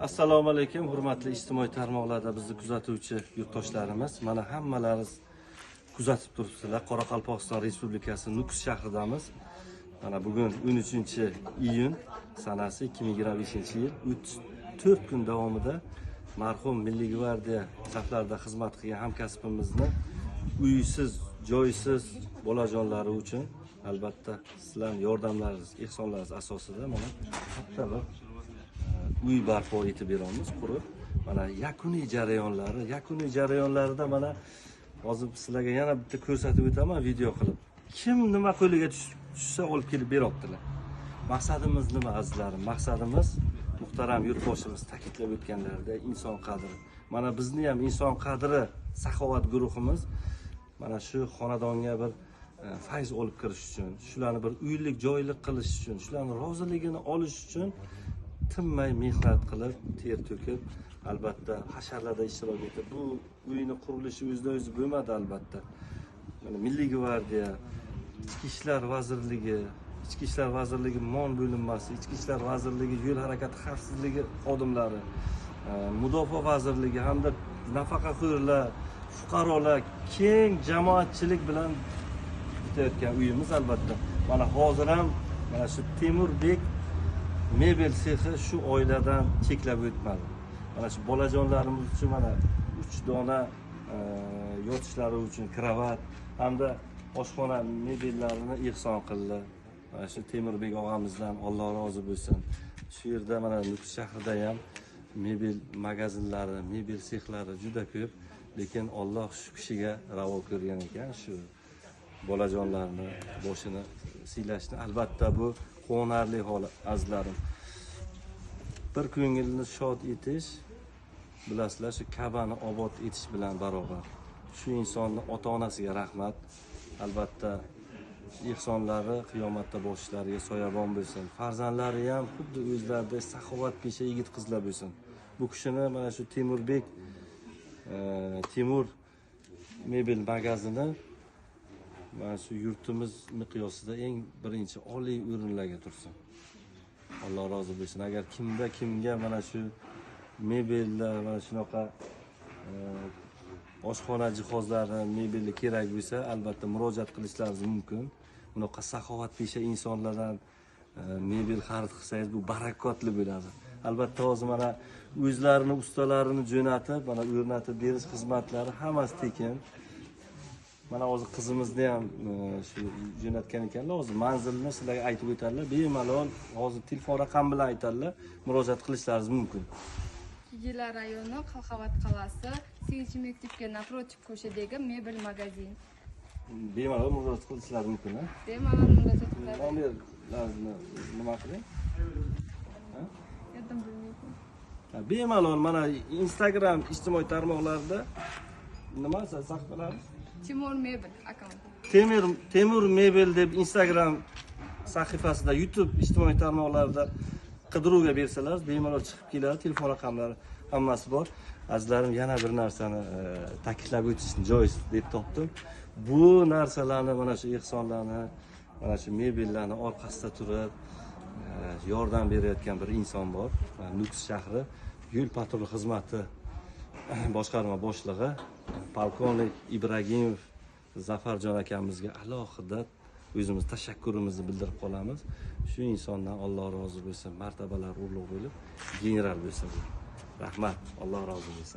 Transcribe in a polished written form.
Assalomu alaykum, hurmatli ijtimoiy tarmoqlarda bizni kuzatuvchi yurtdoshlarimiz. Mana hammalaringiz kuzatib turibsizlar. Qoraqalpog'iston Respublikasi Nukus shahridamiz. Mana bugun 13-iyun sanasi 2025-yil 4 kun davomida marhum Milliy gvardiya saflarida xizmat qilgan hamkasbimizni uysiz, joysiz bolajonlari uchun albatta sizlarning yordamlaringiz, ehsonlaringiz asosida mana katta bir uy barpo etib beramiz, qurib. Mana yakuniy jarayonlarida mana hozir sizlarga yana bitta ko'rsatib o'taman video qilib. Kim nima qo'liga tushsa olib kelib beryaptilar. Maqsadimiz nima azizlarim? Maqsadimiz muhtaram yurtboshimiz ta'kidlab o'tganlaridek inson qadri. Mana bizni ham inson qadri saxovat guruhimiz mana shu xonadonga bir fayz olib kirish uchun, shularni bir uylik, joylik qilish uchun, shularning roziligini olish uchun tinmay mehnat qilib, ter to'kib, albatta hasharlarda ishtirok etib, bu uyni qurilishi o'zida o'zi bo'lmadi albatta. Mana Milliy gvardiya, Ichki ishlar vazirligi MON bo'linmasi, Ichki ishlar vazirligi yo'l harakati xavfsizligi xodimlari, Mudofaa vazirligi hamda nafaqaxo'rlar, fuqarolar keng jamoatchilik bilan bitayotgan uyimiz albatta. Mana hozir ham mana shu Temurbek mebel sexi shu oiladan cheklab o'tmadi. Mana shu bolajonlarimiz uchun mana 3 dona yotishlari uchun kravat hamda oshxona mebellarini ehson qildi. Mana shu Temurbek og'amizdan Alloh rozi bo'lsin. Shu yerda mana Nukus shahrida ham mebel magazinlari, mebel sexlari juda ko'p, lekin Alloh shu kishiga ravo ko'rgan ekan shu bolajonlarni boshini siylashni. Albatta bu quvonarli holat azizlarim. Bir ko'ngilni shod etish, bilasizlar, shu Ka'bani obod etish bilan barobar. Shu insonning ota-onasiga rahmat. Albatta ehsonlari qiyomatda boshlariga soyabon bo'lsin. Farzandlari ham xuddi o'zlaridek saxovatpesha yigit qizlar bo'lsin. Bu kishini mana shu Temurbek Temur mebel magazini mana shu yurtimiz miqyosida eng birinchi oliy o'rinlarga tursin. Alloh rozi bo'lsin. Agar kimga mana shu mebellar, mana shunaqa oshxona jihozlari, mebelli kerak bo'lsa, albatta murojaat qilishlaringiz mumkin. Bunaqa saxovatpesha insonlardan mebel xarid qilsangiz bu barakotli bo'ladi. Albatta hozir mana o'zlarini ustalarini jo'natib, mana o'rnatib berish xizmatlari hammasi tekin. Mana hozir qizimizni ham shu jo'natgan ekanlar. Hozir manzilni sizlarga aytib o'tadilar. Bemalol hozir telefon raqami bilan aytadilar. Murojaat qilishlaringiz mumkin. Yigilar rayoni, Qalqavat qalasi, Seychi maktabga naprotiv ko'chadagi mebel magazin. Bemalol murojaat qilishlaringiz mumkin, ha? Bemalol murojaat qiladi. Nomerlarini nima qiling? Ha? Yordam bo'lmaydi. Bemalol mana Instagram ijtimoiy tarmoqlarida nima sahifalar? Temur mebel akkaunt. Temur mebel deb Instagram sahifasida, YouTube ijtimoiy tarmoqlarida qidiruvga bersalar, bemalol chiqib keladi, telefon raqamlari hammasi bor. Azizlarim, yana bir narsani ta'kidlab o'tishni joiz deb topdim. Bu narsalarni, mana shu ehsonlarni, mana shu mebellarni orqasida turib yordam berayotgan bir inson bor. Nukus shahri yo'l patrul xizmati boshqarma boshlig'i polkovnik Ibragimov Zafarjon akamizga alohida o'zimiz tashakkurimizni bildirib qolamiz. Shu insondan Alloh rozi bo'lsin, martabalar ulug' bo'lib, general bo'lsin. Rahmat, Alloh rozi bo'lsin.